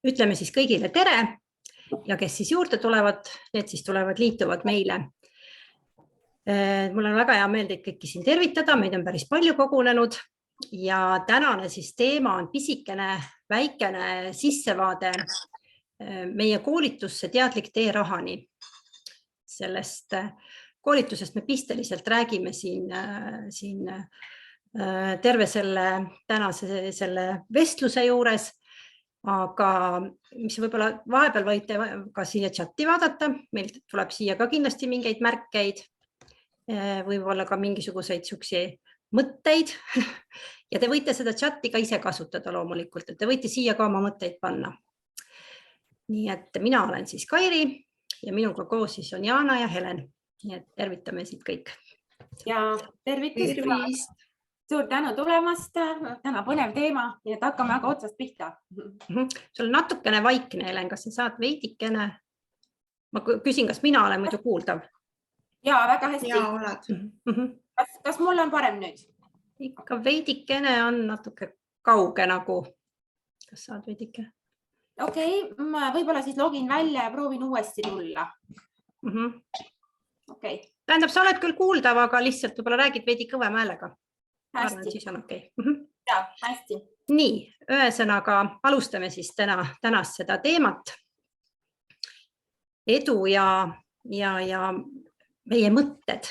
Ütleme siis kõigile tere ja kes siis juurde tulevad, need siis liituvad meile. Mul on väga hea meel teid kõiki siin tervitada, meid on päris palju kogunenud ja tänane siis teema on pisikene, väikene sissevaade meie koolitusse Teadlik tee rahani. Sellest koolitusest me pisteliselt räägime siin terve tänase vestluse juures. Aga mis võib-olla vahepeal võite ka siia chati vaadata, meil tuleb siia ka kindlasti mingeid märkeid, võib-olla ka mingisuguseid mõtteid ja te võite seda chati ka ise kasutada loomulikult, et te võite siia ka oma mõtteid panna. Nii et mina olen siis Kairi ja minuga koos siis on Jana ja Helen, nii et tervitame siit kõik. Ja tervitust! Suur tänu tulemast, täna põnev teema, nii et hakkame aga otsast pihta. Sul on natukene vaikne, Helen, kas sa saad veidikene? Ma küsin, kas mina olen muidu kuuldav? Jaa, väga hästi. Jaa, oled. Kas mul on parem nüüd? Ikka veidikene on natuke kauge nagu. Kas saad veidike? Okei, ma võib-olla siis login välja ja proovin uuesti tulla. Okei. Tähendab, sa oled küll kuuldav, aga lihtsalt võib-olla räägid veidi kõvem häälega. Hästi. Siis on okei. Jaa, hästi. Nii, ühesõnaga alustame siis tänast seda teemat. Edu ja meie mõtted.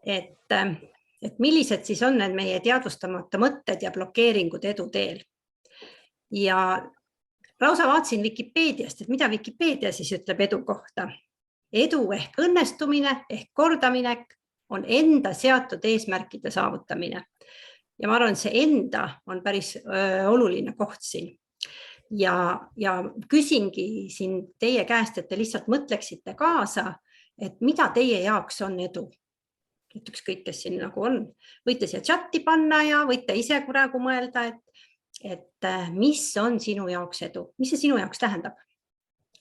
Et millised siis on need meie teadvustamata mõtted ja blokeeringud edu teel. Ja lausa vaatasin Wikipeediast, et mida Wikipeedia siis ütleb edu kohta. Edu ehk õnnestumine ehk kordaminek on enda seatud eesmärkide saavutamine. Ja ma arvan, see enda on päris oluline koht siin. Ja küsingi siin teie käest, et te lihtsalt mõtleksite kaasa, et mida teie jaoks on edu. Et ükskõik, kes siin nagu on. Võite siia chati panna ja võite ise praegu mõelda, et mis on sinu jaoks edu? Mis see sinu jaoks tähendab?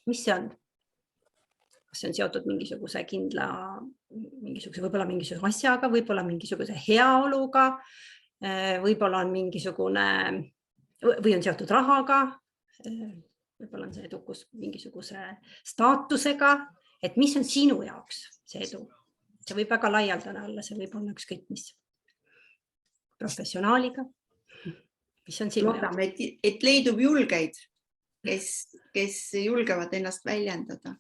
Mis see on? Kas see on seotud mingisuguse kindla, võib-olla mingisuguse asjaga, võib-olla mingisuguse heaoluga, võib-olla on mingisugune, või on seotud rahaga, võib-olla on see edukus mingisuguse staatusega, et mis on sinu jaoks see edu? See võib väga laialdane olla, see võib olla ükskõik mis professionaaliga. Mis on sinu jaoks? Et leidub julgeid, kes julgevad ennast väljendada.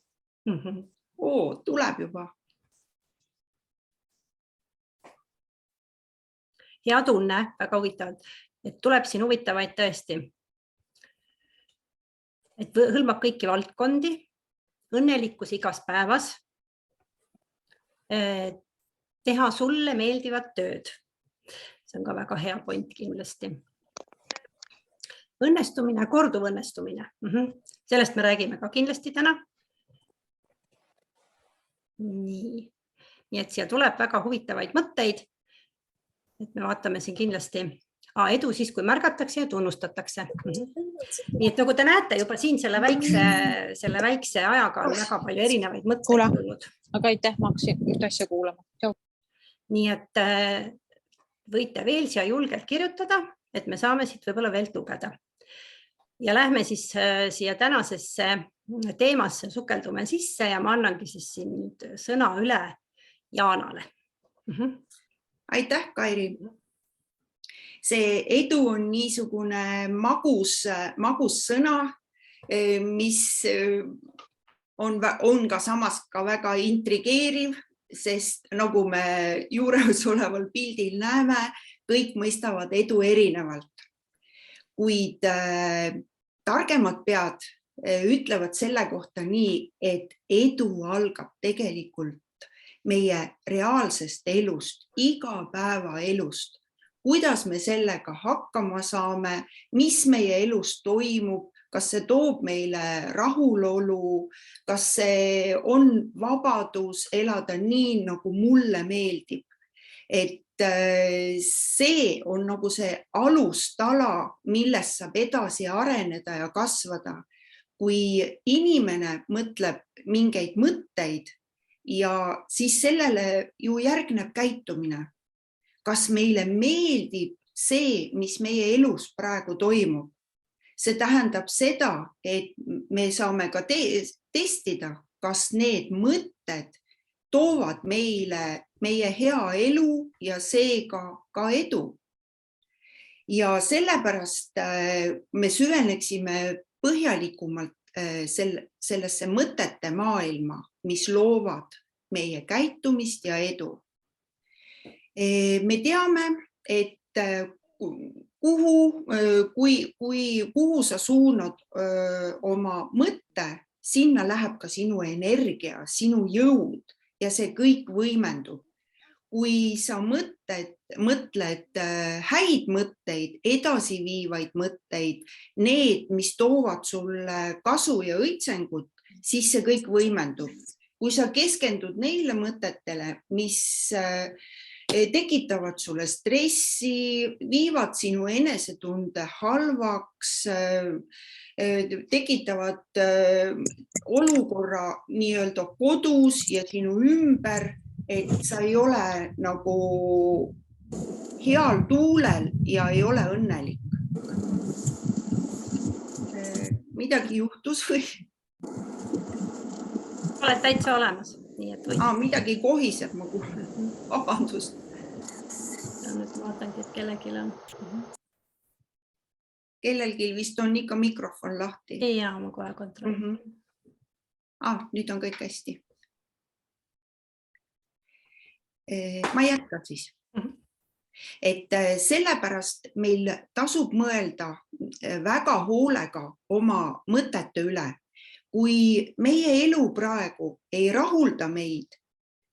Tuleb juba. Hea tunne, väga huvitavad, et tuleb siin huvitavaid tõesti. Et hõlmab kõiki valdkondi, õnnelikkus igas päevas, teha sulle meeldivat tööd. See on ka väga hea point kindlasti. Õnnestumine, korduv õnnestumine. Sellest me räägime ka kindlasti täna. Nii et siia tuleb väga huvitavaid mõtteid, et me vaatame siin kindlasti edu siis, kui märgatakse ja tunnustatakse. Nii et nagu te näete juba siin selle väikse ajaga on väga palju erinevaid mõtteid tulnud. Aga aitäh, ma hakkasin üht asja kuulama. Nii et võite veel siia julgelt kirjutada, et me saame siit võib-olla veel lugeda. Ja lähme siis siia tänasesse teemasse sukeldume sisse ja ma annangi siis siin nüüd sõna üle Jaanale. Aitäh, Kairi. See edu on niisugune magus sõna, mis on ka samas ka väga intrigeeriv, sest nagu me juures oleval pildil näeme, kõik mõistavad edu erinevalt. Kuid targemad pead ütlevad selle kohta nii, et edu algab tegelikult meie reaalsest elust, igapäevaelust. Kuidas me sellega hakkama saame, mis meie elus toimub, kas see toob meile rahulolu, kas see on vabadus elada nii, nagu mulle meeldib. Et see on nagu see alustala, millest saab edasi areneda ja kasvada. Kui inimene mõtleb mingeid mõtteid ja siis sellele ju järgneb käitumine. Kas meile meeldib see, mis meie elus praegu toimub? See tähendab seda, et me saame ka testida, kas need mõtted toovad meile meie hea elu ja seega ka edu. Ja sellepärast me süveneksime põhjalikumalt sellesse mõtete maailma, mis loovad meie käitumist ja edu. Me teame, et kuhu sa suunad oma mõtte, sinna läheb ka sinu energia, sinu jõud ja see kõik võimendub. Kui sa mõtled häid mõtteid, edasiviivaid mõtteid, need, mis toovad sulle kasu ja õitsengut, siis see kõik võimendub. Kui sa keskendud neile mõtetele, mis tekitavad sulle stressi, viivad sinu enesetunde halvaks, tekitavad olukorra nii-öelda kodus ja sinu ümber, et sa ei ole nagu heal tuulel ja ei ole õnnelik. Midagi juhtus või? Oled täitsa olemas. Nii et või. Midagi kohiseb, ma kuulen. Vabandust. Nüüd vaatangi, et kellelgi on. Kellelgi vist on ikka mikrofon lahti. Ja, ma kohe kontrollin. Nüüd on kõik hästi. Ma jätkan siis. Et sellepärast meil tasub mõelda väga hoolega oma mõtete üle. Kui meie elu praegu ei rahulda meid,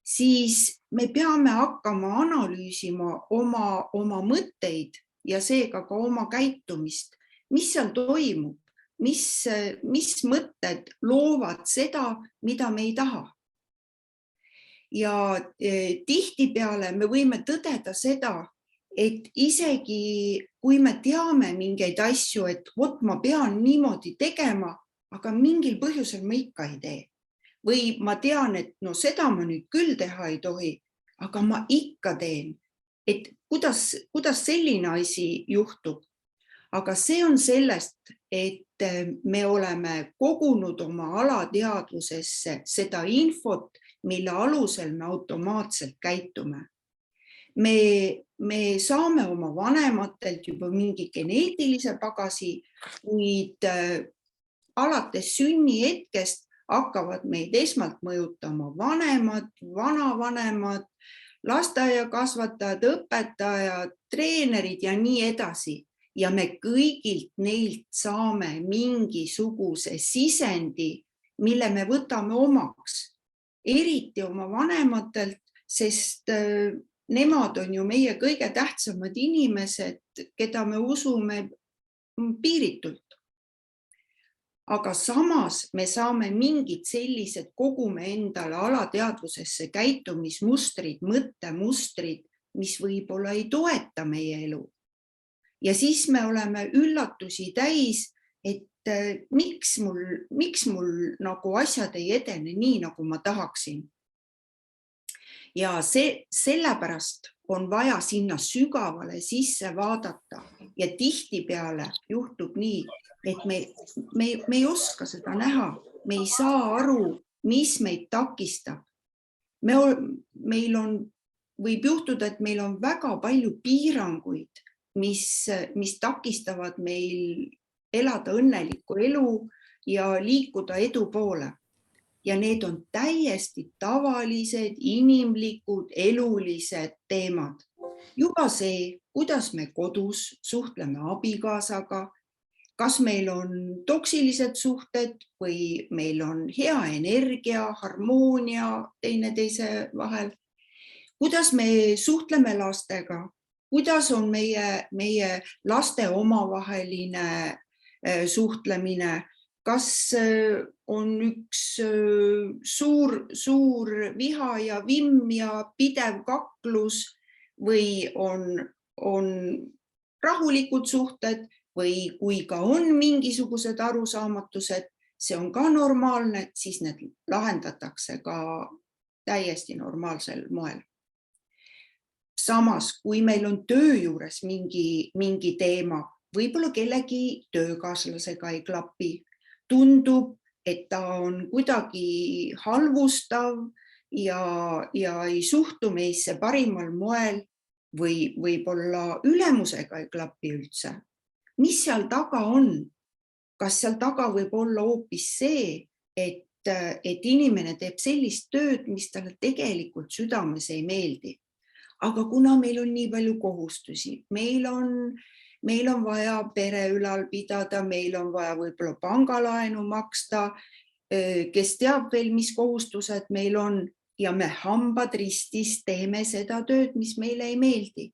siis me peame hakkama analüüsima oma mõtteid ja seega ka oma käitumist. Mis seal toimub? Mis mõtted loovad seda, mida me ei taha? Ja tihtipeale me võime tõdeda seda, et isegi kui me teame mingeid asju, et ma pean niimoodi tegema, aga mingil põhjusel ma ikka ei tee. Või ma tean, et seda ma nüüd küll teha ei tohi, aga ma ikka teen. Et kuidas selline asi juhtub? Aga see on sellest, et me oleme kogunud oma alateadvusesse seda infot, mille alusel me automaatselt käitume. Me saame oma vanematelt juba mingi geneetilise pagasi, kuid alates sünnihetkest hakkavad meid esmalt mõjutama vanemad, vanavanemad, lasteaiakasvatajad, õpetajad, treenerid ja nii edasi. Ja me kõigilt neilt saame mingisuguse sisendi, mille me võtame omaks. Eriti oma vanematelt, sest nemad on ju meie kõige tähtsamad inimesed, keda me usume piiritult. Aga samas me saame mingid sellised kogume endale alateadvusesse käitumismustrid, mõttemustrid, mis võib-olla ei toeta meie elu. Ja siis me oleme üllatusi täis, et miks mul nagu asjad ei edene nii, nagu ma tahaksin. Ja sellepärast on vaja sinna sügavale sisse vaadata ja tihtipeale juhtub nii, et me ei oska seda näha, me ei saa aru, mis meid takistab. Võib juhtuda, et meil on väga palju piiranguid, mis takistavad meil elada õnnelikku elu ja liikuda edu poole. Ja need on täiesti tavalised, inimlikud, elulised teemad. Juba see, kuidas me kodus suhtleme abikaasaga, kas meil on toksilised suhted või meil on hea energia, harmoonia teineteise vahel, kuidas me suhtleme lastega, kuidas on meie laste omavaheline suhtlemine, kas on üks suur viha ja vimm ja pidev kaklus või on rahulikud suhted või kui ka on mingisugused arusaamatused, see on ka normaalne, siis need lahendatakse ka täiesti normaalsel moel. Samas, kui meil on töö juures mingi teema võib-olla kellegi töökaaslasega ei klapi, tundub, et ta on kuidagi halvustav ja ei suhtu meisse parimal moel või võib-olla ülemusega ei klapi üldse. Mis seal taga on? Kas seal taga võib olla hoopis see, et inimene teeb sellist tööd, mis talle tegelikult südames ei meeldi? Aga kuna meil on nii palju kohustusi, meil on vaja pere ülal pidada, meil on vaja võib-olla pangalaenu maksta, kes teab veel, mis kohustused meil on ja me hambad ristis teeme seda tööd, mis meile ei meeldi.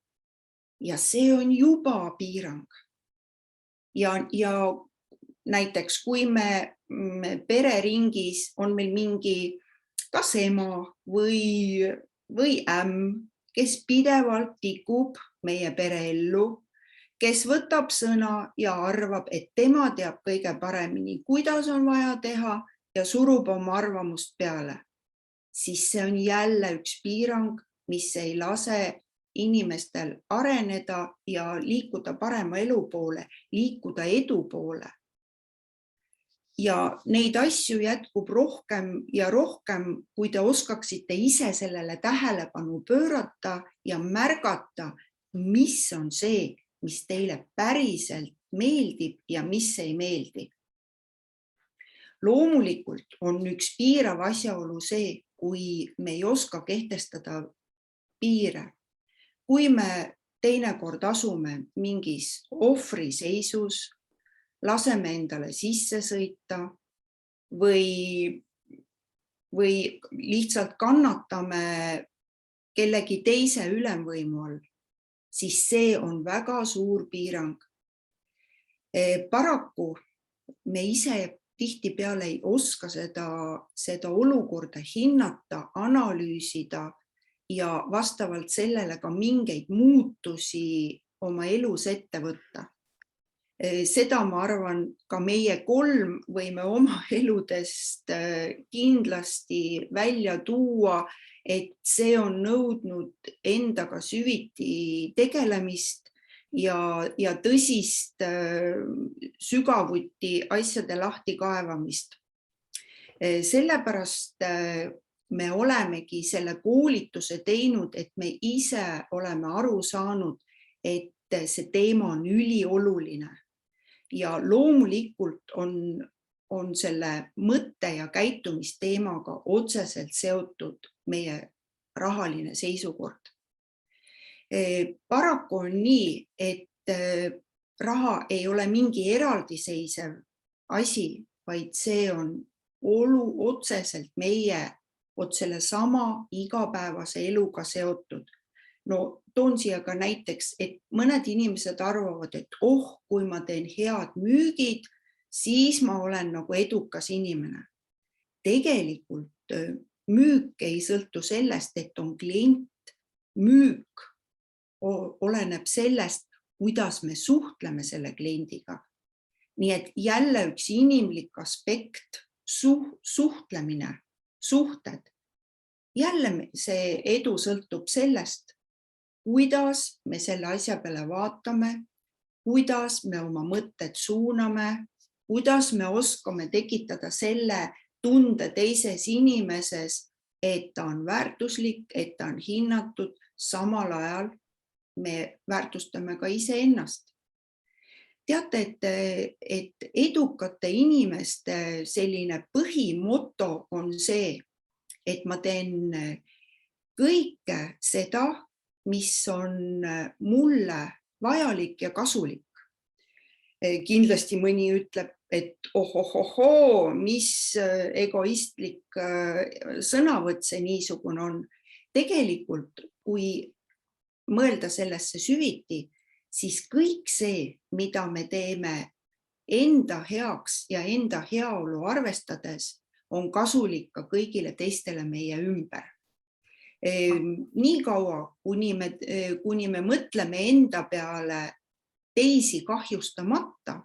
Ja see on juba piirang. Ja näiteks kui me pereringis on meil mingi kas ema või ämm, kes pidevalt tikub meie pereellu, kes võtab sõna ja arvab, et tema teab kõige paremini, kuidas on vaja teha ja surub oma arvamust peale, siis see on jälle üks piirang, mis ei lase inimestel areneda ja liikuda parema elu poole, liikuda edu poole. Ja neid asju jätkub rohkem ja rohkem, kui te oskaksite ise sellele tähelepanu pöörata ja märgata, mis on see, mis teile päriselt meeldib ja mis ei meeldi. Loomulikult on üks piirav asjaolu see, kui me ei oska kehtestada piire. Kui me teinekord asume mingis ohvriseisus, laseme endale sisse sõita või lihtsalt kannatame kellegi teise ülemvõimu all, siis see on väga suur piirang. Paraku me ise tihtipeale ei oska seda olukorda hinnata, analüüsida ja vastavalt sellele ka mingeid muutusi oma elus ette võtta. Seda ma arvan, ka meie kolm võime oma eludest kindlasti välja tuua, et see on nõudnud endaga süviti tegelemist ja tõsist sügavuti asjade lahti kaevamist. Sellepärast me olemegi selle koolituse teinud, et me ise oleme aru saanud, et see teema on ülioluline. Ja loomulikult on selle mõtte ja käitumisteemaga otseselt seotud meie rahaline seisukord. Paraku on nii, et raha ei ole mingi eraldiseisev asi, vaid see on otseselt meie selle sama igapäevase eluga seotud. No toon siia ka näiteks, et mõned inimesed arvavad, et kui ma teen head müügid, siis ma olen nagu edukas inimene. Tegelikult müük ei sõltu sellest, et on klient. Müük oleneb sellest, kuidas me suhtleme selle kliendiga. Nii et jälle üks inimlik aspekt, suhtlemine, suhted. Jälle see edu sõltub sellest, kuidas me selle asja peale vaatame, kuidas me oma mõtted suuname, kuidas me oskame tekitada selle tunde teises inimeses, et ta on väärtuslik, et ta on hinnatud, samal ajal me väärtustame ka iseennast. Teate, et edukate inimeste selline põhimoto on see, et ma teen kõike seda, mis on mulle vajalik ja kasulik. Kindlasti mõni ütleb, et mis egoistlik sõnavõtt see niisugune on. Tegelikult, kui mõelda sellesse süviti, siis kõik see, mida me teeme enda heaks ja enda heaolu arvestades, on kasulik ka kõigile teistele meie ümber. Nii kaua, kuni me mõtleme enda peale teisi kahjustamata,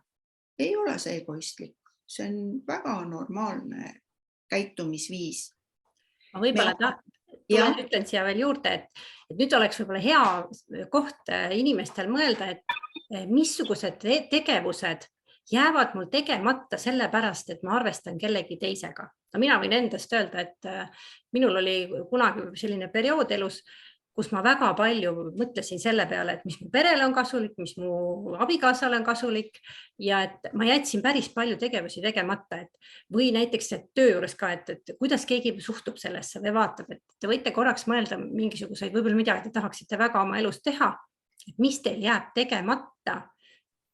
ei ole see egoistlik. See on väga normaalne käitumisviis. Ma võib-olla ütlen siia veel juurde, et nüüd oleks võib-olla hea koht inimestel mõelda, et missugused tegevused jäävad mul tegemata sellepärast, et ma arvestan kellegi teisega. No mina võin endast öelda, et minul oli kunagi selline periood elus, kus ma väga palju mõtlesin selle peale, et mis mu perele on kasulik, mis mu abikaasale on kasulik ja et ma jätsin päris palju tegevusi tegemata. Või näiteks töö juures ka, et kuidas keegi suhtub sellesse või vaatab, et te võite korraks mõelda mingisuguseid, võib-olla midagi te tahaksite väga oma elus teha, et mis teil jääb tegemata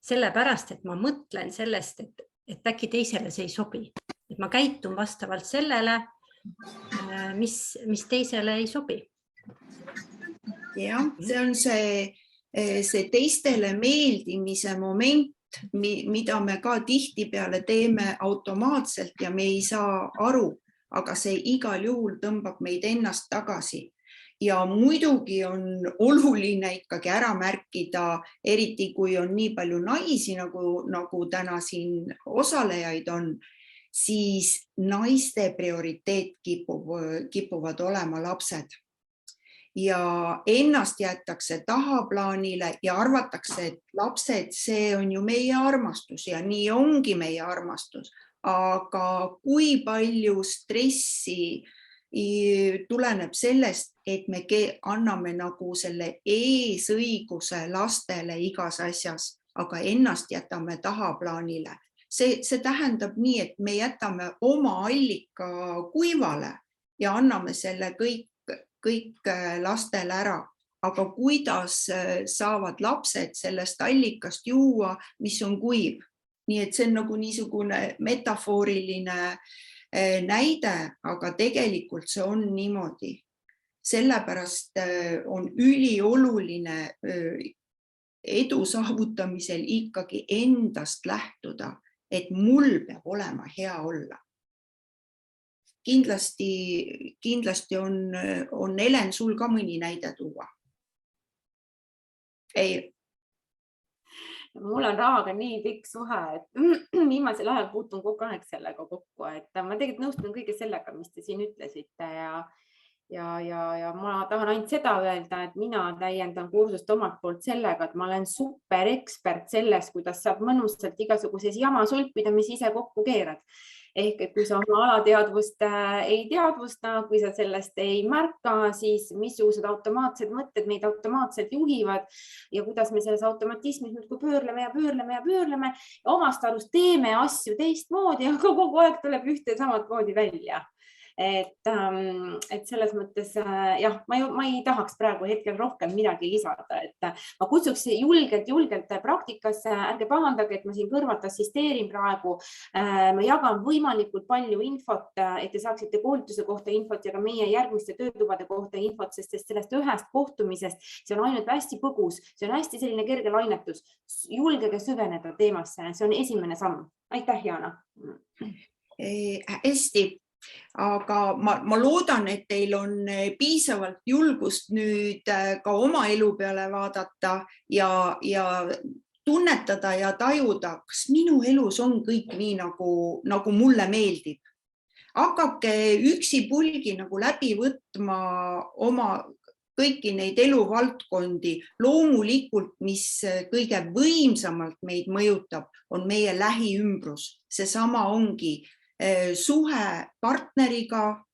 sellepärast, et ma mõtlen sellest, et äkki teisele see ei sobi. Et ma käitun vastavalt sellele, mis teisele ei sobi. Jah, see on see teistele meeldimise moment, mida me ka tihtipeale teeme automaatselt ja me ei saa aru, aga see igal juhul tõmbab meid ennast tagasi. Ja muidugi on oluline ikkagi ära märkida, eriti kui on nii palju naisi, nagu täna siin osalejaid on, siis naiste prioriteet kipuvad olema lapsed. Ja ennast jäetakse tahaplaanile ja arvatakse, et lapsed, see on ju meie armastus ja nii ongi meie armastus. Aga kui palju stressi tuleneb sellest, et me anname nagu selle eesõiguse lastele igas asjas, aga ennast jätame tahaplaanile. See tähendab nii, et me jätame oma allika kuivale ja anname selle kõik lastele ära, aga kuidas saavad lapsed sellest allikast juua, mis on kuiv. Nii et see on nagu niisugune metafooriline näide, aga tegelikult see on niimoodi. Sellepärast on ülioluline edu saavutamisel ikkagi endast lähtuda, et mul peab olema hea olla. Kindlasti on Helen sul ka mõni näide tuua? Ei. Mul on rahaga nii pikk suhe, et viimasel ajal puutun kogu aeg sellega kokku, et ma tegelikult nõustun kõige sellega, mis te siin ütlesite ja ma tahan ainult seda öelda, et mina täiendan kursust omalt poolt sellega, et ma olen super ekspert selles, kuidas saab mõnusalt igasuguses jama sulpida, mis ise kokku keerad. Ehk et kui sa oma alateadvust ei teadvusta, kui sa sellest ei märka, siis missugused automaatsed mõtted meid automaatselt juhivad ja kuidas me selles automatismis nüüd kui pöörleme. Omast arust teeme asju teistmoodi, aga kogu aeg tuleb ühte samat moodi välja. Et selles mõttes jah, ma ei tahaks praegu hetkel rohkem midagi lisada, et ma kutsuks julgelt praktikasse, ärge pahandage, et ma siin kõrvalt assisteerin praegu, ma jagan võimalikult palju infot, et te saaksite koolituse kohta infot ja ka meie järgmiste töötubade kohta infot, sest sellest ühest kohtumisest, see on ainult hästi põgus, see on hästi selline kerge lainetus, julgege süveneda teemasse, see on esimene samm. Aitäh, Jana! Hästi. Aga ma loodan, et teil on piisavalt julgust nüüd ka oma elu peale vaadata ja tunnetada ja tajuda, kas minu elus on kõik nii, nagu mulle meeldib. Hakake üksipulgi nagu läbi võtma oma kõiki neid eluvaldkondi. Loomulikult, mis kõige võimsamalt meid mõjutab, on meie lähiümbrus. Seesama ongi suhe partneriga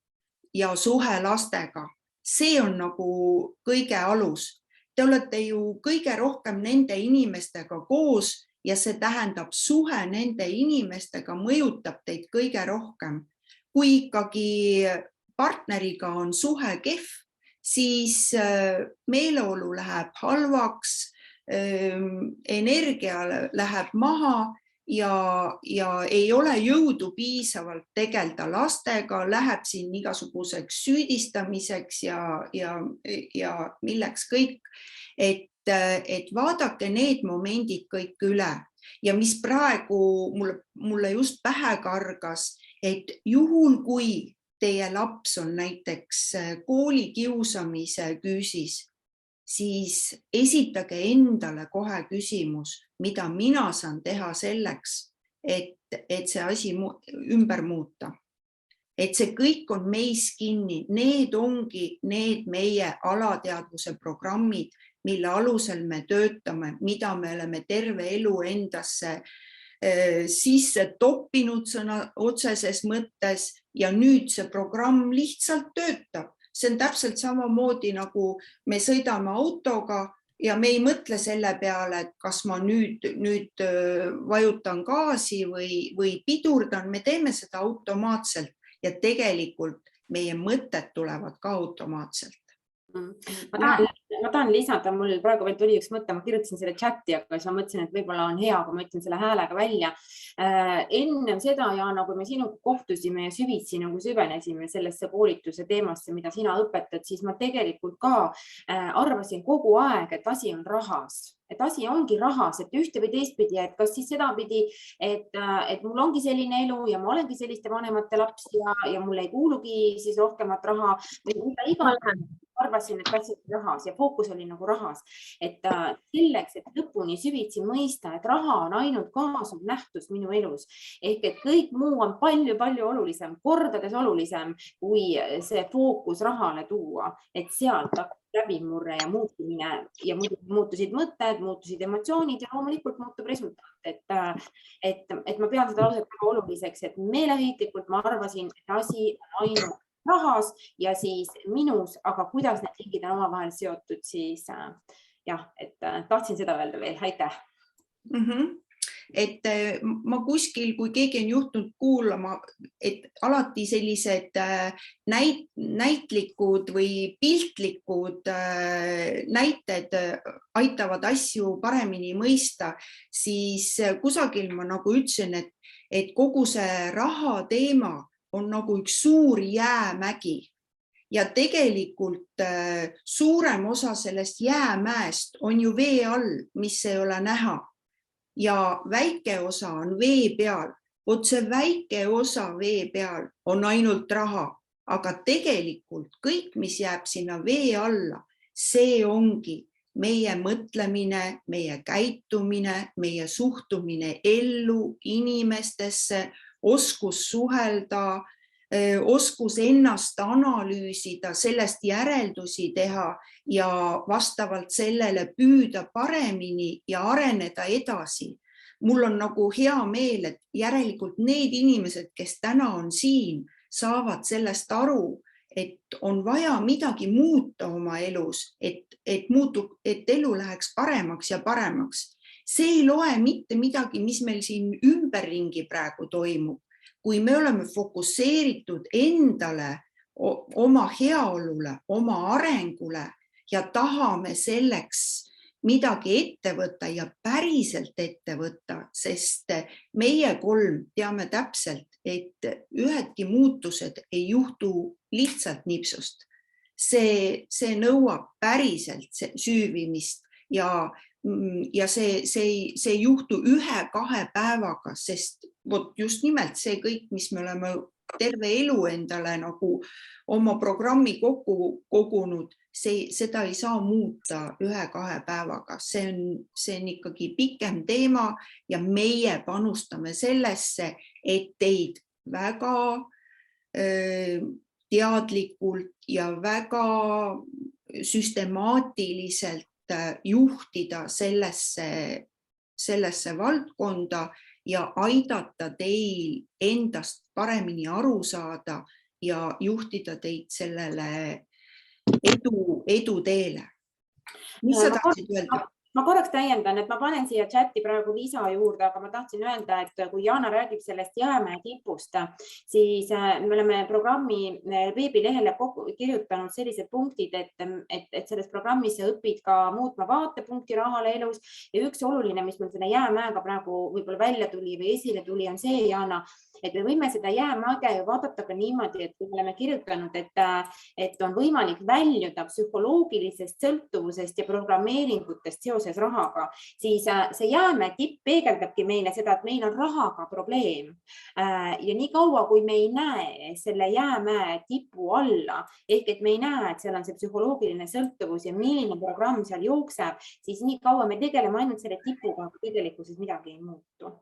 ja suhe lastega. See on nagu kõige alus. Te olete ju kõige rohkem nende inimestega koos ja see tähendab suhe nende inimestega mõjutab teid kõige rohkem. Kui ikkagi partneriga on suhe kehv, siis meeleolu läheb halvaks, energia läheb maha ja ei ole jõudu piisavalt tegelda lastega, läheb siin igasuguseks süüdistamiseks ja milleks kõik, et vaadake need momendid kõik üle. Ja mis praegu mulle just pähe kargas, et juhul kui teie laps on näiteks koolikiusamise küüsis, siis esitage endale kohe küsimus, mida mina saan teha selleks, et see asi ümber muuta. et see kõik on meis kinni, need ongi need meie alateadvuse programmid, mille alusel me töötame, mida me oleme terve elu endasse sisse toppinud sõna otseses mõttes ja nüüd see programm lihtsalt töötab. See on täpselt samamoodi nagu me sõidame autoga ja me ei mõtle selle peale, et kas ma nüüd vajutan gaasi või pidurdan, me teeme seda automaatselt ja tegelikult meie mõtted tulevad ka automaatselt. Ma tahan lisada, mul praegu veel tuli üks mõte, ma kirjutasin selle chati, aga siis ma mõtlesin, et võib-olla on hea, kui ma ütlen selle häälega välja. Ennem seda, Jaana, kui me sinuga kohtusime ja süvitsi nagu süvenesime sellesse koolituse teemasse, mida sina õpetad, siis ma tegelikult ka arvasin kogu aeg, et asi on rahas. Et asi ongi rahas, et ühte või teistpidi, et kas siis sedapidi, et mul ongi selline elu ja ma olengi selliste vanemate laps ja mul ei kuulugi siis rohkemat raha või mida iganes. Arvasin, et asi on rahas ja fookus oli nagu rahas, et selleks, et lõpuni süvitsi mõista, et raha on ainult kaasuv nähtus minu elus ehk et kõik muu on palju-palju olulisem, kordades olulisem, kui see fookus rahale tuua, et sealt läbimurre ja muutumine ja muutusid mõtted, muutusid emotsioonid ja loomulikult muutub resultaat, et ma pean seda lauset väga oluliseks, et meeleheitlikult ma arvasin, et asi on ainult rahas ja siis minus, aga kuidas need ringid on omavahel seotud, siis jah, et tahtsin seda öelda veel, aitäh. Et ma kuskil, kui keegi on juhtunud kuulama, et alati sellised näitlikud või piltlikud näited aitavad asju paremini mõista, siis kusagil ma nagu ütlesin, et kogu see raha teema on nagu üks suur jäämägi ja tegelikult suurem osa sellest jäämäest on ju vee all, mis ei ole näha ja väike osa on vee peal. Vot see väike osa vee peal on ainult raha, aga tegelikult kõik, mis jääb sinna vee alla, see ongi meie mõtlemine, meie käitumine, meie suhtumine ellu, inimestesse, oskus suhelda, oskus ennast analüüsida, sellest järeldusi teha ja vastavalt sellele püüda paremini ja areneda edasi. Mul on nagu hea meel, et järelikult need inimesed, kes täna on siin, saavad sellest aru, et on vaja midagi muuta oma elus, et elu läheks paremaks ja paremaks. See ei loe mitte midagi, mis meil siin ümberringi praegu toimub. Kui me oleme fokusseeritud endale, oma heaolule, oma arengule ja tahame selleks midagi ette võtta ja päriselt ette võtta, sest meie kolm teame täpselt, et ühedki muutused ei juhtu lihtsalt nipsust. See nõuab päriselt süüvimist ja see ei juhtu 1-2 päevaga, sest just nimelt see kõik, mis me oleme terve elu endale nagu oma programmi kokku kogunud, seda ei saa muuta 1-2 päevaga. See on ikkagi pikem teema ja meie panustame sellesse, et teid väga teadlikult ja väga süstemaatiliselt juhtida sellesse valdkonda ja aidata teil endast paremini aru saada ja juhtida teid sellele edu teele. Mis sa tahtsid öelda? Ma korraks täiendan, et ma panen siia chati praegu lisa juurde, aga ma tahtsin öelda, et kui Jaana räägib sellest jäämäe tipust, siis me oleme programmi veebilehele kirjutanud sellised punktid, et selles programmis sa õpid ka muutma vaatepunkti rahale elus ja üks oluline, mis meil selle jäämäega praegu võib-olla välja tuli või esile tuli, on see, Jaana, et me võime seda jäämäge ju vaadata ka niimoodi, et kui me oleme kirjutanud, et on võimalik väljuda psühholoogilisest sõltuvusest ja programmeeringutest seoses rahaga, siis see jäämäe tipp peegeldabki meile seda, et meil on rahaga probleem. Ja nii kaua, kui me ei näe selle jäämäe tipu alla, ehk et me ei näe, et seal on see psühholoogiline sõltuvus ja milline programm seal jookseb, siis nii kaua me tegeleme ainult selle tipuga, aga tegelikkuses midagi ei muutu.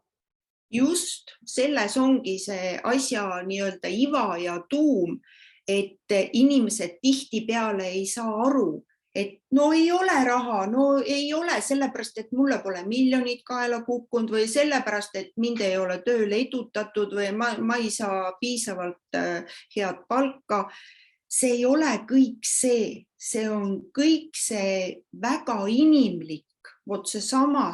Just selles ongi see asja nii-öelda iva ja tuum, et inimesed tihtipeale ei saa aru, et no ei ole raha, no ei ole sellepärast, et mulle pole miljonid kaela kukkunud või sellepärast, et mind ei ole tööle edutatud või ma ei saa piisavalt head palka. See ei ole kõik see on kõik see väga inimlik, vot seesama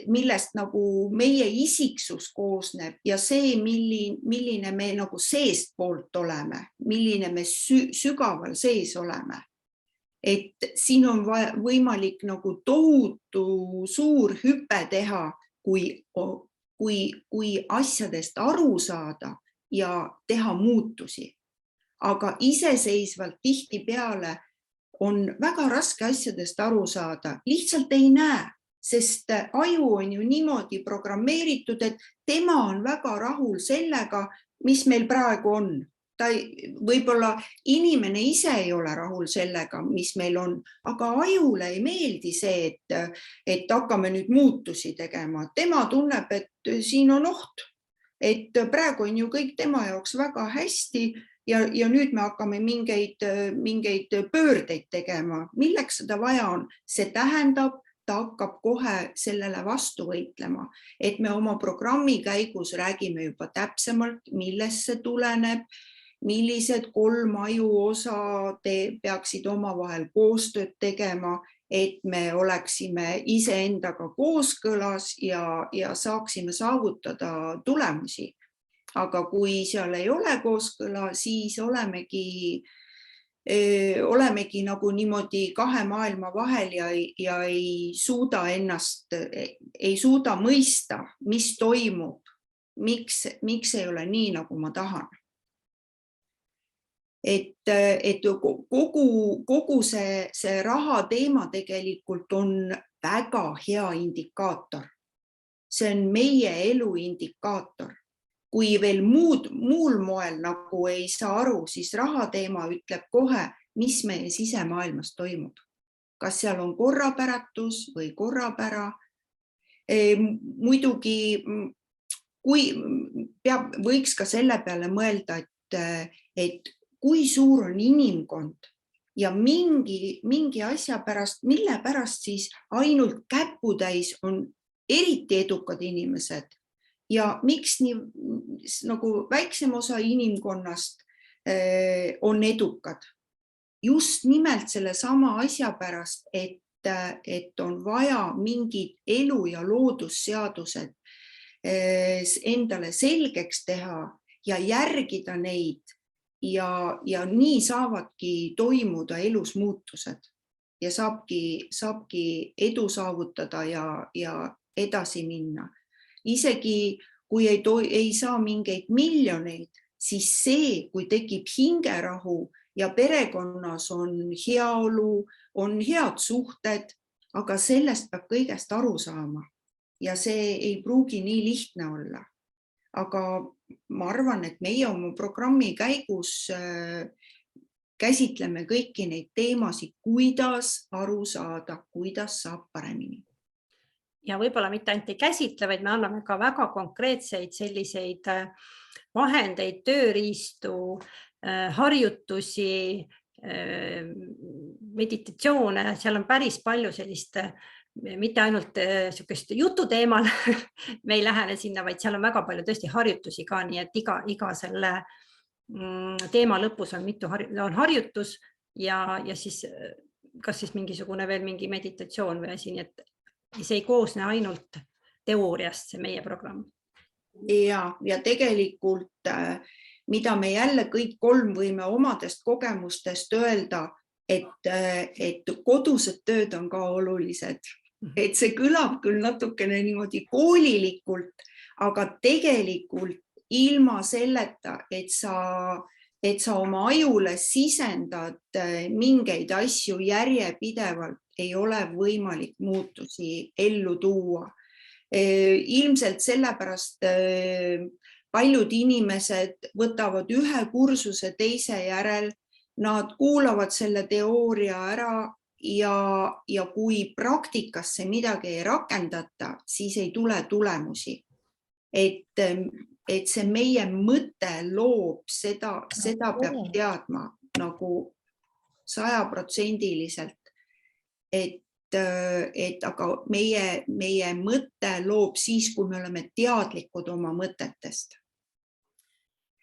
millest nagu meie isiksus koosneb ja see, milline me nagu seestpoolt oleme, milline me sügaval sees oleme. Et siin on võimalik nagu tohutu suur hüpe teha, kui asjadest aru saada ja teha muutusi. Aga iseseisvalt tihtipeale on väga raske asjadest aru saada, lihtsalt ei näe. Sest aju on ju niimoodi programmeeritud, et tema on väga rahul sellega, mis meil praegu on. Võib-olla inimene ise ei ole rahul sellega, mis meil on, aga ajule ei meeldi see, et hakkame nüüd muutusi tegema. Tema tunneb, et siin on oht, et praegu on ju kõik tema jaoks väga hästi ja nüüd me hakkame mingeid pöördeid tegema. Milleks seda vaja on? See tähendab, ta hakkab kohe sellele vastu võitlema, et me oma programmi käigus räägime juba täpsemalt, millest see tuleneb, millised 3 aju osa peaksid omavahel koostööd tegema, et me oleksime iseendaga kooskõlas ja saaksime saavutada tulemusi. Aga kui seal ei ole kooskõla, siis olemegi nagu niimoodi 2 maailma vahel ja ei suuda mõista, mis toimub, miks ei ole nii, nagu ma tahan. Et kogu see raha teema tegelikult on väga hea indikaator. See on meie elu indikaator. Kui veel muul moel nagu ei saa aru, siis raha teema ütleb kohe, mis meie sisemaailmas toimub. Kas seal on korrapäratus või korrapära. Muidugi võiks ka selle peale mõelda, et kui suur on inimkond ja mingi asja pärast, mille pärast siis ainult käputäis on eriti edukad inimesed. Ja miks nii nagu väiksem osa inimkonnast on edukad? Just nimelt selle sama asja pärast, et on vaja mingid elu- ja loodusseadused endale selgeks teha ja järgida neid ja nii saavadki toimuda elus muutused ja saabki edu saavutada ja edasi minna. Isegi kui ei saa mingeid miljoneid, siis see, kui tekib hingerahu ja perekonnas on heaolu, on head suhted, aga sellest peab kõigest aru saama ja see ei pruugi nii lihtne olla. Aga ma arvan, et meie oma programmi käigus käsitleme kõiki neid teemasid, kuidas aru saada, kuidas saab paremini. Ja võib-olla mitte ainult ei käsitle, vaid me anname ka väga konkreetseid selliseid vahendeid, tööriistu, harjutusi, meditatsioone. Seal on päris palju sellist, mitte ainult jutu teemal me ei lähene sinna, vaid seal on väga palju tõesti harjutusi ka, nii et iga selle teema lõpus on harjutus ja siis kas siis mingisugune veel mingi meditatsioon või asi, nii et see ei koosne ainult teooriast, see meie programm. Ja tegelikult, mida me jälle kõik 3 võime omadest kogemustest öelda, et kodused tööd on ka olulised. Et see kõlab küll natukene niimoodi koolilikult, aga tegelikult ilma selleta, et sa oma ajule sisendad mingeid asju järjepidevalt, ei ole võimalik muutusi ellu tuua. Ilmselt sellepärast paljud inimesed võtavad ühe kursuse teise järel, nad kuulavad selle teooria ära ja kui praktikasse midagi ei rakendata, siis ei tule tulemusi. Et see meie mõte loob, seda peab teadma nagu 100%. Et aga meie mõte loob siis, kui me oleme teadlikud oma mõtetest.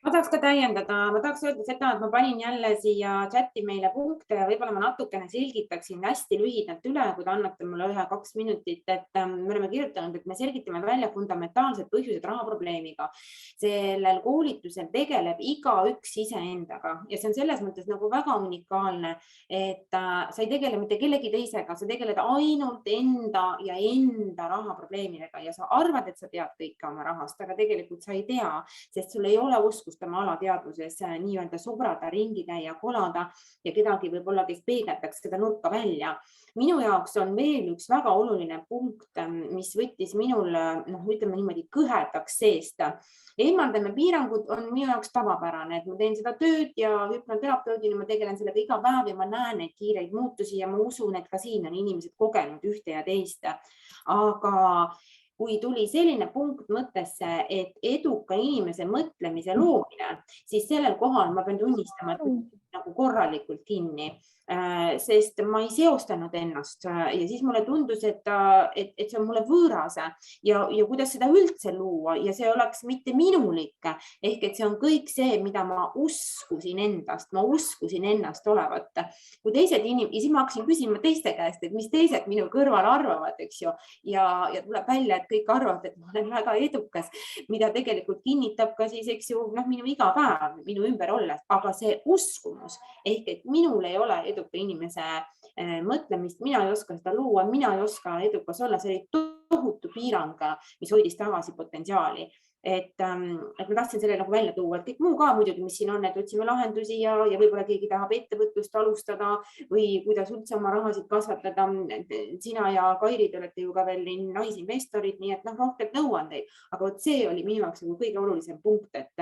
Ma tahaks ka täiendada, ma tahaks öelda seda, et ma panin jälle siia chati meile punkte ja võib-olla ma natukene selgitaksin hästi lühidalt üle, kui te annate mulle 1-2 minutit, et me oleme kirjutanud, et me selgitame välja fundamentaalsed põhjused rahaprobleemiga. Sellel koolitusel tegeleb igaüks iseendaga ja see on selles mõttes nagu väga unikaalne, et sa ei tegele mitte kellegi teisega, sa tegeled ainult enda ja enda rahaprobleemidega ja sa arvad, et sa tead kõike oma rahast, aga tegelikult sa ei tea, sest sul ei ole oskust oma alateadvuses nii-öelda sobrada, ringi käia, kolada ja kedagi võib-olla, kes peegeldaks seda nurka välja. Minu jaoks on veel üks väga oluline punkt, mis võttis minul, ütleme niimoodi, kõhedaks seest. Eemaldame piirangud on minu jaoks tavapärane, et ma teen seda tööd ja hüpnoterapeudina ma tegelen sellega iga päev ja ma näen neid kiireid muutusi ja ma usun, et ka siin on inimesed kogenud ühte ja teist. Aga kui tuli selline punkt mõttesse, et eduka inimese mõtlemise loomine, siis sellel kohal ma pean tunnistama, et nagu korralikult kinni, sest ma ei seostanud ennast ja siis mulle tundus, et see on mulle võõras ja kuidas seda üldse luua ja see oleks mitte minulik, ehk et see on kõik see, mida ma uskusin ennast olevat. Kui teised inimesed, ja siis ma hakkasin küsima teiste käest, et mis teised minu kõrval arvavad, eks ju, ja tuleb välja, et kõik arvavad, et ma olen väga edukas, mida tegelikult kinnitab ka siis, eks ju, minu iga päev minu ümber olles, aga see uskumus, ehk et minul ei ole eduka inimese mõtlemist, mina ei oska seda luua, mina ei oska edukas olla, see oli tohutu piirang, mis hoidis tagasi potentsiaali. Et ma tahtsin selle nagu välja tuua, et kõik muu ka muidugi, mis siin on, et otsime lahendusi ja võib-olla keegi tahab ettevõtlust alustada või kuidas üldse oma rahasid kasvatada. Sina ja Kairi, te olete ju ka veel naisinvestorid, nii et rohkelt nõuan teid. Aga see oli minu jaoks kõige olulisem punkt, et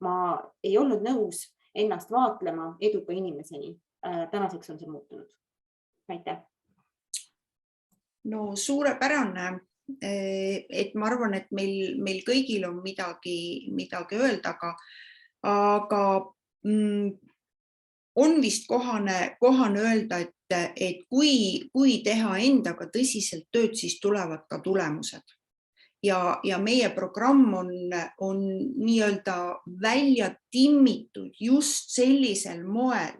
ma ei olnud nõus ennast vaatlema eduka inimeseni. Tänaseks on see muutunud. Aitäh. No suurepärane, et ma arvan, et meil kõigil on midagi öelda, aga on vist kohane öelda, et kui teha endaga tõsiselt tööd, siis tulevad ka tulemused. Ja meie programm on nii-öelda välja timmitud just sellisel moel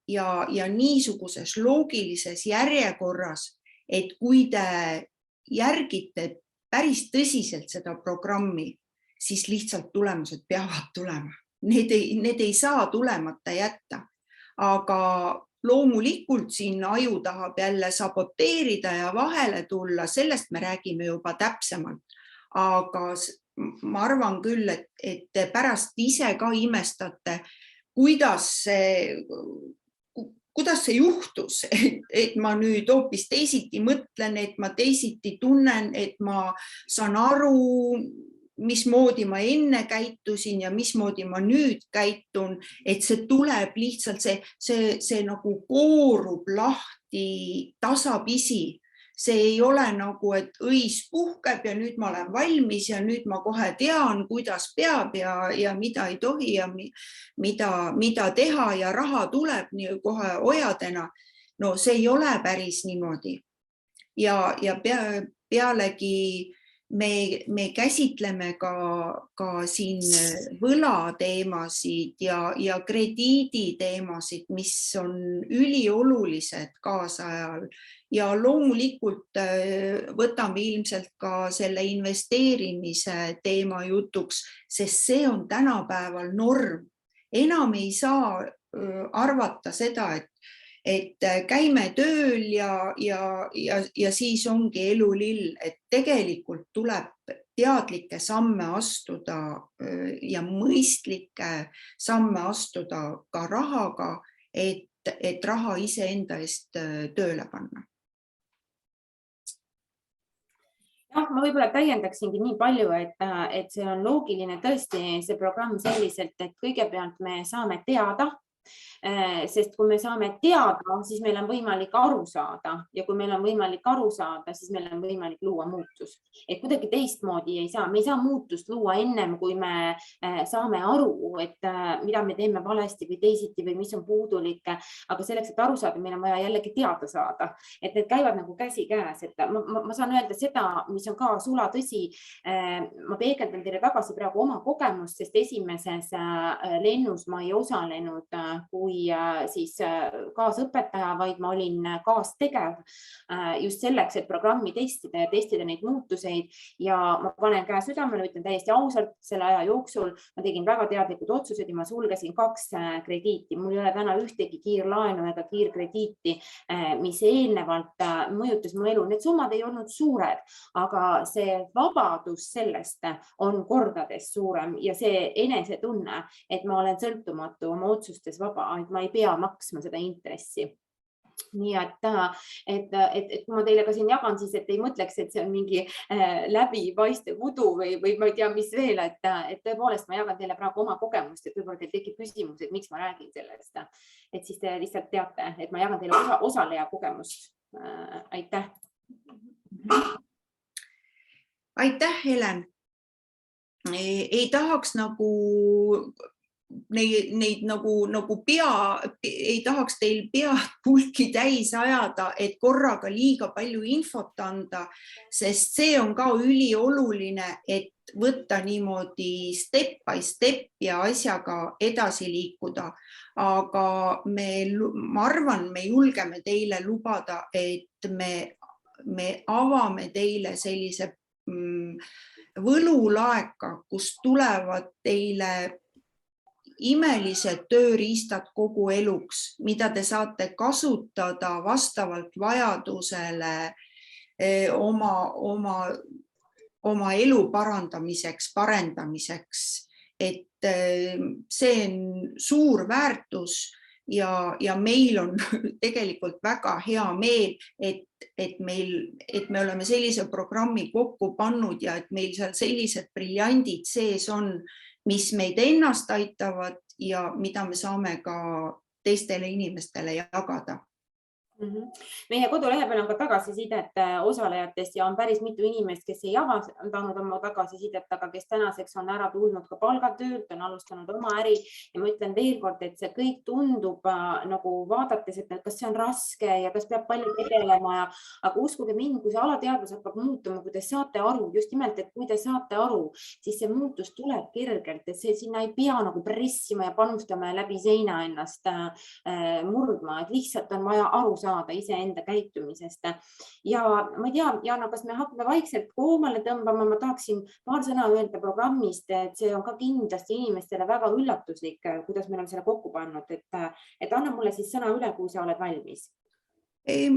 ja niisuguses loogilises järjekorras, et kui te järgite päris tõsiselt seda programmi, siis lihtsalt tulemused peavad tulema. Need ei saa tulemata jätta. Aga loomulikult siin aju tahab jälle saboteerida ja vahele tulla, sellest me räägime juba täpsemalt. Aga ma arvan küll, et te pärast ise ka imestate, kuidas see juhtus, et ma nüüd hoopis teisiti mõtlen, et ma teisiti tunnen, et ma saan aru, mismoodi ma enne käitusin ja mismoodi ma nüüd käitun, et see tuleb lihtsalt, see nagu koorub lahti tasapisi. See ei ole nagu, et õis puhkeb ja nüüd ma olen valmis ja nüüd ma kohe tean, kuidas peab ja mida ei tohi ja mida teha ja raha tuleb kohe ojadena. No see ei ole päris niimoodi. Ja pealegi me käsitleme ka siin võlateemasid ja krediiditeemasid, mis on üliolulised kaasajal. Ja loomulikult võtame ilmselt ka selle investeerimise teema jutuks, sest see on tänapäeval norm. Enam ei saa arvata seda, et käime tööl ja siis ongi elu lill, et tegelikult tuleb teadlikke samme astuda ja mõistlikke samme astuda ka rahaga, et raha iseenda eest tööle panna. Ma võib-olla täiendaksingi nii palju, et see on loogiline tõesti see programm selliselt, et kõigepealt me saame teada, Sest kui me saame teada, siis meil on võimalik aru saada ja kui meil on võimalik aru saada, siis meil on võimalik luua muutus. Et kuidagi teistmoodi ei saa. Me ei saa muutust luua ennem, kui me saame aru, et mida me teeme valesti või teisiti või mis on puudulik. Aga selleks, et aru saada, meil on vaja jällegi teada saada. Et need käivad nagu käsi käes. Et ma saan öelda seda, mis on ka sula tõsi. Ma peegeldan teile tagasi praegu oma kogemust, sest esimeses lennus ma ei osalenud kui siis kaasõpetaja, vaid ma olin kaastegev just selleks, et programmi testida ja testida neid muutuseid. Ja ma panen käe südamele, ütlen täiesti ausalt, selle aja jooksul ma tegin väga teadlikud otsused ja ma sulgesin 2 krediiti. Mul ei ole täna ühtegi kiirlaenu ega kiirkrediiti, mis eelnevalt mõjutas mu elu. Need summad ei olnud suured, aga see vabadus sellest on kordades suurem ja see enesetunne, et ma olen sõltumatu oma otsustes vaba, et ma ei pea maksma seda intressi. Nii et kui ma teile ka siin jagan, siis et ei mõtleks, et see on mingi läbipaistev udu või ma ei tea, mis veel, et tõepoolest ma jagan teile praegu oma kogemust, et võib-olla teil tekib küsimus, et miks ma räägin sellest. Et siis te lihtsalt teate, et ma jagan teile osaleja kogemust. Aitäh. Aitäh, Helen. Ei tahaks nagu neid nagu ei tahaks teil pead pulki täis ajada, et korraga liiga palju infot anda, sest see on ka ülioluline, et võtta niimoodi step by step ja asjaga edasi liikuda. Aga ma arvan, me julgeme teile lubada, et me avame teile sellise võlulaeka, kus tulevad teile imelised tööriistad kogu eluks, mida te saate kasutada vastavalt vajadusele oma elu parendamiseks. Et see on suur väärtus ja meil on tegelikult väga hea meel, et me oleme sellise programmi kokku pannud ja et meil seal sellised briljandid sees on, mis meid ennast aitavad ja mida me saame ka teistele inimestele jagada. Meie kodulehe peal on ka tagasisidet osalejatest ja on päris mitu inimest, kes ei avaldanud oma tagasisidet, aga kes tänaseks on ära tulnud ka palgatöölt, on alustanud oma äri. Ja ma ütlen veel kord, et see kõik tundub nagu vaadates, et kas see on raske ja kas peab palju tegelema. Aga uskuge mind, kui see alateadvus hakkab muutuma, kui te saate aru, just nimelt, et kui te saate aru, siis see muutus tuleb kergelt, et sinna ei pea nagu pressima ja panustama ja läbi seina ennast murdma, et lihtsalt on vaja aru saada iseenda käitumisest. Ja ma ei tea, Jana, kas me hakkame vaikselt koomale tõmbama, ma tahaksin paar sõna öelda programmist, et see on ka kindlasti inimestele väga üllatuslik, kuidas me oleme selle kokku pannud, et anna mulle siis sõna üle, kui sa oled valmis.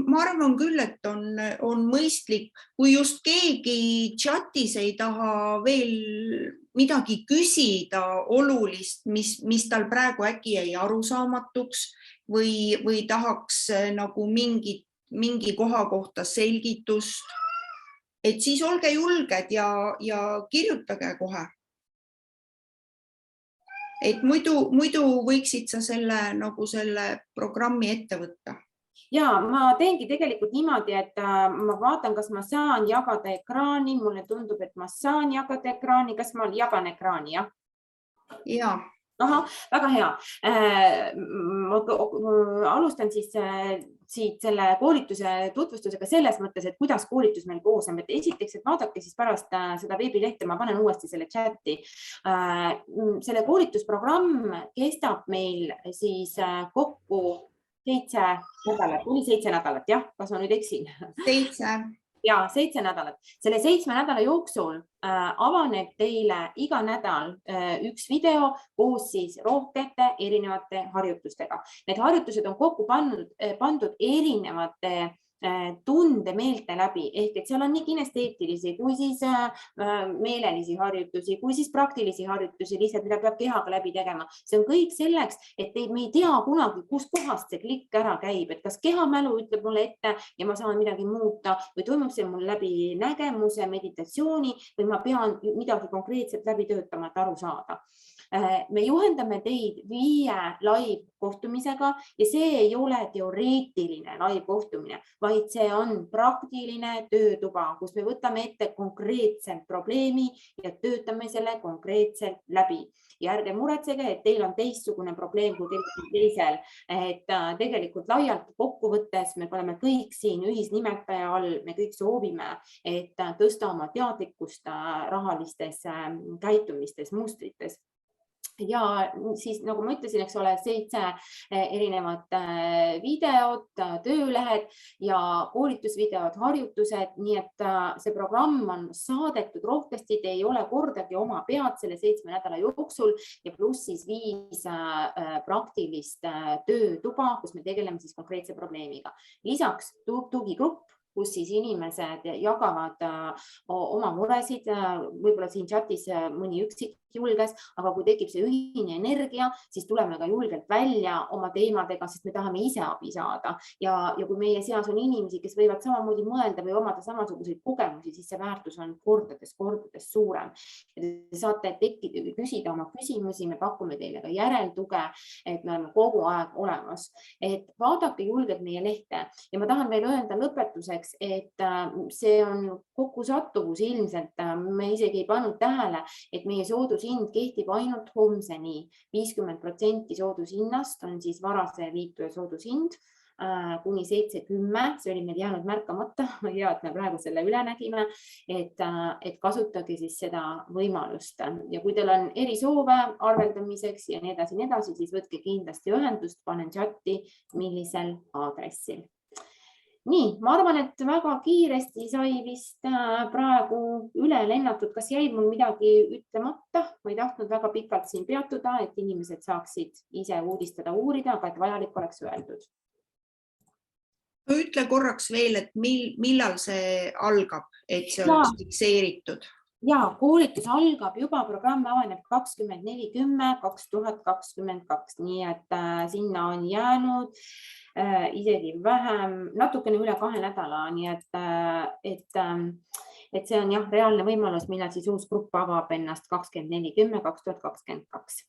Ma arvan küll, et on mõistlik, kui just keegi chatis ei taha veel midagi küsida olulist, mis tal praegu äkki jäi arusaamatuks või tahaks nagu mingi koha kohta selgitust, et siis olge julged ja kirjutage kohe. Et muidu võiksid sa selle programmi ette võtta. Ja ma teengi tegelikult niimoodi, et ma vaatan, kas ma saan jagada ekraani. Mulle tundub, et ma saan jagada ekraani. Kas ma jagan ekraani, jah? Jaa. Aha, väga hea. Ma alustan siis siit selle koolituse tutvustusega selles mõttes, et kuidas koolitus meil koos on. Esiteks, et vaadake siis pärast seda veebilehte, ma panen uuesti selle chati. Selle koolitusprogramm kestab meil siis kokku 7 nädalat, oli 7 nädalat, jah, kas ma nüüd eksin? 7. Ja 7 nädalat. Selle 7 nädala jooksul avaneb teile iga nädal üks video koos siis rohkete erinevate harjutustega. Need harjutused on kokku pandud erinevate tundemeelte läbi, ehk et seal on nii kinesteetilisi kui siis meelelisi harjutusi, kui siis praktilisi harjutusi, lihtsalt mida peab kehaga läbi tegema. See on kõik selleks, et me ei tea kunagi, kus kohast see klikk ära käib, et kas kehamälu ütleb mulle ette ja ma saan midagi muuta või toimub see mul läbi nägemuse, meditatsiooni või ma pean midagi konkreetselt läbi töötama, et aru saada. Me juhendame teid 5 live kohtumisega ja see ei ole teoreetiline live kohtumine, vaid see on praktiline töötuba, kus me võtame ette konkreetselt probleemi ja töötame selle konkreetselt läbi. Ja ärge muretsege, et teil on teistsugune probleem kui teisel. Et tegelikult laialt kokkuvõttes me oleme kõik siin ühisnimetaja all, me kõik soovime, et tõsta oma teadlikkust rahalistes käitumistes, mustrites. Ja siis nagu ma ütlesin, eks ole, 7 erinevat videot, töölehed ja koolitusvideod, harjutused, nii et see programm on saadetud rohkesti, te ei ole kordagi oma pead selle 7 nädala jooksul ja pluss siis 5 praktilist töötuba, kus me tegeleme siis konkreetse probleemiga. Lisaks tugigrupp, kus siis inimesed jagavad oma muresid, võib-olla siin chatis mõni üksik julges, aga kui tekib see ühine energia, siis tuleme ka julgelt välja oma teemadega, sest me tahame ise abi saada. Ja kui meie seas on inimesi, kes võivad samamoodi mõelda või omada samasuguseid kogemusi, siis see väärtus on kordades suurem. Te saate küsida oma küsimusi, me pakume teile ka järeltuge, et me oleme kogu aeg olemas. Et vaadake julgelt meie lehte ja ma tahan veel öelda lõpetuseks, et see on kokkusattuvus ilmselt. Me isegi ei pannud tähele, et meie soodushind kehtib ainult homseni. 50% soodushinnast on siis varase liituja soodushind kuni 7-10. See oli meil jäänud märkamata. Hea, et me praegu selle üle nägime, et kasutage siis seda võimalust. Ja kui teil on erisoove arveldamiseks ja nii edasi, siis võtke kindlasti ühendust, panen chatti, millisel aadressil. Nii, ma arvan, et väga kiiresti sai vist praegu üle lennatud. Kas jäi mul midagi ütlemata? Ma ei tahtnud väga pikalt siin peatuda, et inimesed saaksid ise uudistada, uurida, aga et vajalik oleks öeldud. Ütle korraks veel, et millal see algab, et see on fikseeritud? Ja, koolitus algab juba, programm avaneb 24.10.2022, nii et sinna on jäänud isegi vähem, natukene üle 2 nädala, nii et see on jah, reaalne võimalus, millal siis uus grupp avab ennast 24.10.2022.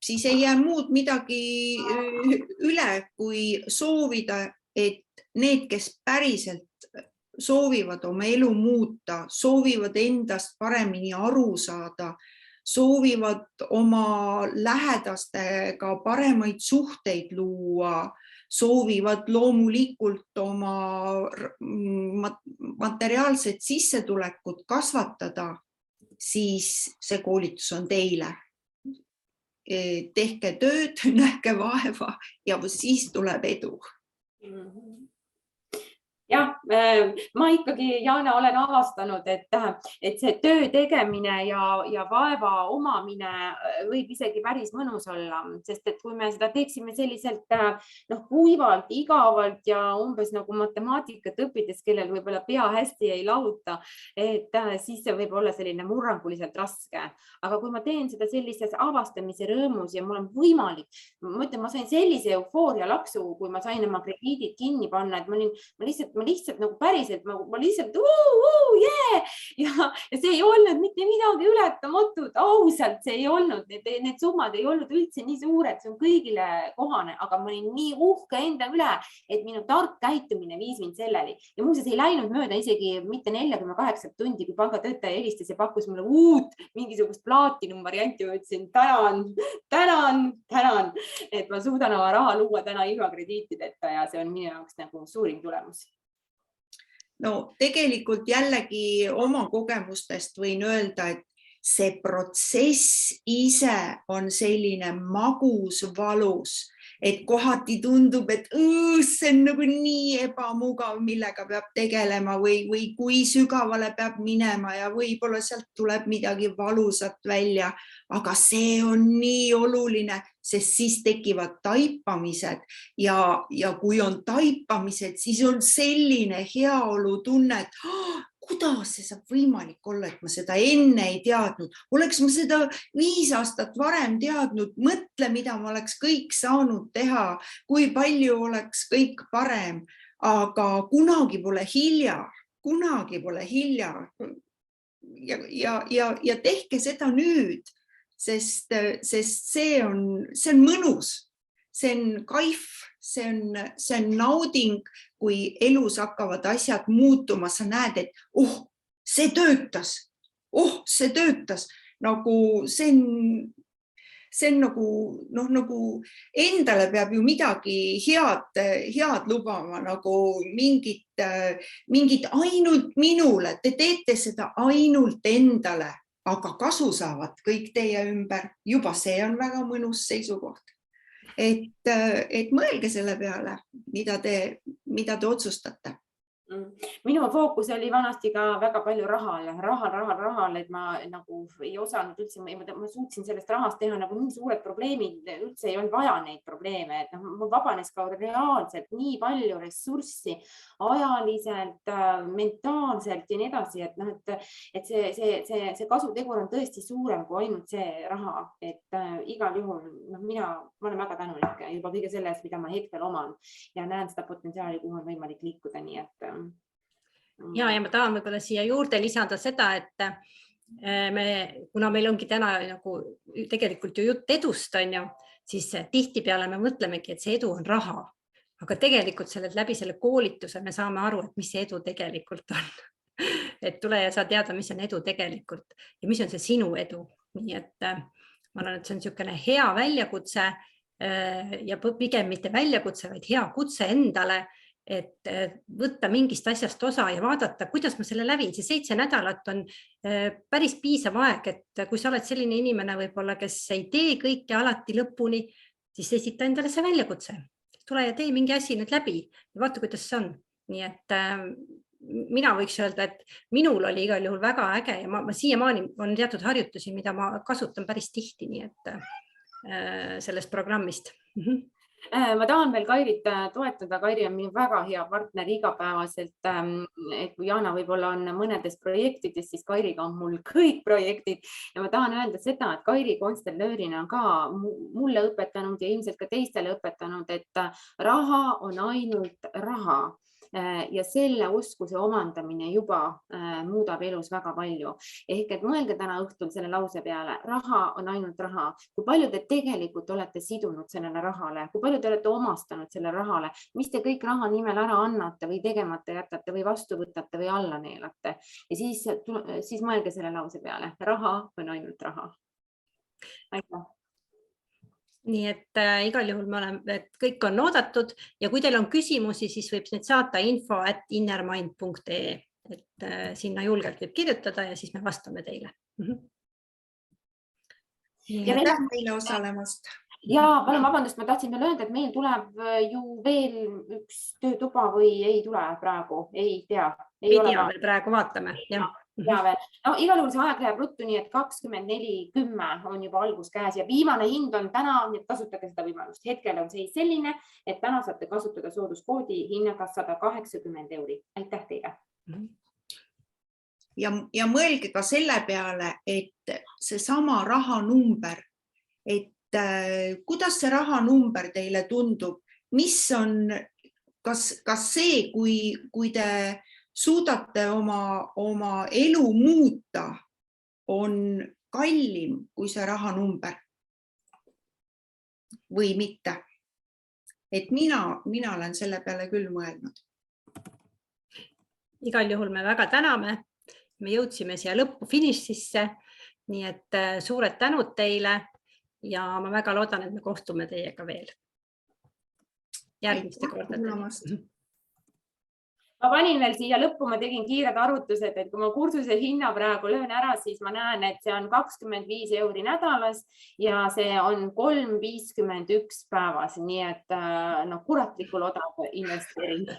Siis ei jää muud midagi üle, kui soovida, et need, kes päriselt soovivad oma elu muuta, soovivad endast paremini aru saada, soovivad oma lähedastega paremaid suhteid luua, soovivad loomulikult oma materiaalset sissetulekut kasvatada, siis see koolitus on teile. Tehke tööd, nähke vaeva ja siis tuleb edu. Jah, ma ikkagi, Jaana, olen avastanud, et see töö tegemine ja vaeva omamine võib isegi päris mõnus olla, sest et kui me seda teeksime selliselt kuivalt, igavalt ja umbes nagu matemaatikat õpides, kellel võib-olla pea hästi ei lahuta, et siis see võib olla selline murranguliselt raske. Aga kui ma teen seda sellises avastamise rõõmus ja mul on võimalik, ma ütlen, ma sain sellise eufooria laksu, kui ma sain oma krediidid kinni panna, et ma lihtsalt nagu päriselt, ma lihtsalt ja see ei olnud mitte midagi ületamatut, ausalt see ei olnud, need summad ei olnud üldse nii suured, see on kõigile kohane, aga ma olin nii uhke enda üle, et minu tark käitumine viis mind selleni ja muuseas ei läinud mööda isegi mitte 48 tundi, kui pangatöötaja helistas ja pakkus mulle uut mingisugust plaatinum varianti, ma ütlesin tänan, et ma suudan oma raha luua täna ilma krediitideta ja see on minu jaoks nagu suurim tulemus. No tegelikult jällegi oma kogemustest võin öelda, et see protsess ise on selline magus, valus, et kohati tundub, et see on nagu nii ebamugav, millega peab tegelema või kui sügavale peab minema ja võib-olla sealt tuleb midagi valusat välja, aga see on nii oluline, sest siis tekivad taipamised ja kui on taipamised, siis on selline heaolutunne, et kuidas see saab võimalik olla, et ma seda enne ei teadnud. Oleks ma seda 5 aastat varem teadnud, mõtle, mida ma oleks kõik saanud teha, kui palju oleks kõik parem, aga kunagi pole hilja. ja tehke seda nüüd, sest see on mõnus, see on kaif, see on nauding, kui elus hakkavad asjad muutuma, sa näed, et see töötas, nagu see on nagu endale peab ju midagi head lubama, nagu mingit ainult minule, te teete seda ainult endale, aga kasu saavad kõik teie ümber, juba see on väga mõnus seisukoht. Et mõelge selle peale, mida te otsustate. Minu fookus oli vanasti ka väga palju rahal, et ma nagu ei osanud üldse, ma suutsin sellest rahast teha nagu nii suured probleemid, üldse ei olnud vaja neid probleeme, et mul vabanes ka reaalselt nii palju ressurssi ajaliselt, mentaalselt ja nii edasi, et see kasutegur on tõesti suurem kui ainult see raha, et igal juhul ma olen väga tänulik juba kõige sellest, mida ma hetkel oman ja näen seda potentsiaali, kuhu on võimalik liikuda, nii et ja ma tahan võib-olla siia juurde lisada seda, et kuna meil ongi täna nagu tegelikult ju jutt edust, on ju, siis tihtipeale me mõtlemegi, et see edu on raha, aga tegelikult läbi selle koolituse me saame aru, et mis see edu tegelikult on. Et tule ja saa teada, mis on edu tegelikult ja mis on see sinu edu. Nii et ma arvan, et see on niisugune hea väljakutse ja pigem mitte väljakutse, vaid hea kutse endale, et võtta mingist asjast osa ja vaadata, kuidas ma selle lävin. See 7 nädalat on päris piisav aeg, et kui sa oled selline inimene võib-olla, kes ei tee kõike alati lõpuni, siis esita endale see väljakutse. Tule ja tee mingi asi nüüd läbi ja vaata, kuidas see on. Nii et mina võiks öelda, et minul oli igal juhul väga äge ja ma siiamaani on teatud harjutusi, mida ma kasutan päris tihti, nii et sellest programmist. Ma tahan veel Kairit toetada. Kairi on minu väga hea partner igapäevaselt, et kui Jana võib-olla on mõnedes projektides, siis Kairiga on mul kõik projektid ja ma tahan öelda seda, et Kairi konstellöörina on ka mulle õpetanud ja ilmselt ka teistele õpetanud, et raha on ainult raha. Ja selle oskuse omandamine juba muudab elus väga palju. Ehk et mõelge täna õhtul selle lause peale, raha on ainult raha. Kui palju te tegelikult olete sidunud sellele rahale, kui palju te olete omastanud selle rahale, mis te kõik raha nimel ära annate või tegemata jätate või vastu võtate või alla neelate. Ja siis mõelge selle lause peale, raha on ainult raha. Aitäh. Nii et igal juhul et kõik on oodatud ja kui teil on küsimusi, siis võib neid saata info@innermind.ee, et sinna julgelt võib kirjutada ja siis me vastame teile. Ja aitäh teile osalemast. Ja palun vabandust, ma tahtsin veel öelda, et meil tuleb ju veel üks töötuba või ei tule praegu, ei tea. Ei tea veel praegu, vaatame. Ja veel. No, igal juhul see aeg läheb ruttu, nii et 24.10 on juba algus käes ja viimane hind on täna, nii et kasutage seda võimalust. Hetkel on seis selline, et täna saate kasutada sooduskoodi hinnaga 180 €. Aitäh teile. Ja mõelge ka selle peale, et see sama rahanumber, et kuidas see rahanumber teile tundub, mis on, kas see, kui te suudate oma elu muuta, on kallim kui see rahanumber või mitte. Et mina olen selle peale küll mõelnud. Igal juhul me väga täname. Me jõudsime siia lõppu finišisse, nii et suured tänud teile ja ma väga loodan, et me kohtume teiega veel järgmiste kordadega. Ma panin veel siia lõppu, ma tegin kiired arvutused, et kui ma kursuse hinna praegu löön ära, siis ma näen, et see on 25 € nädalas ja see on 3,51 päevas, nii et kuratlikul odav investeering.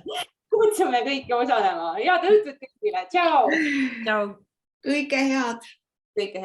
Kutsume kõike osalema. Head õhtut kõigile. Tšau! Tšau! Kõike head! Kõike head!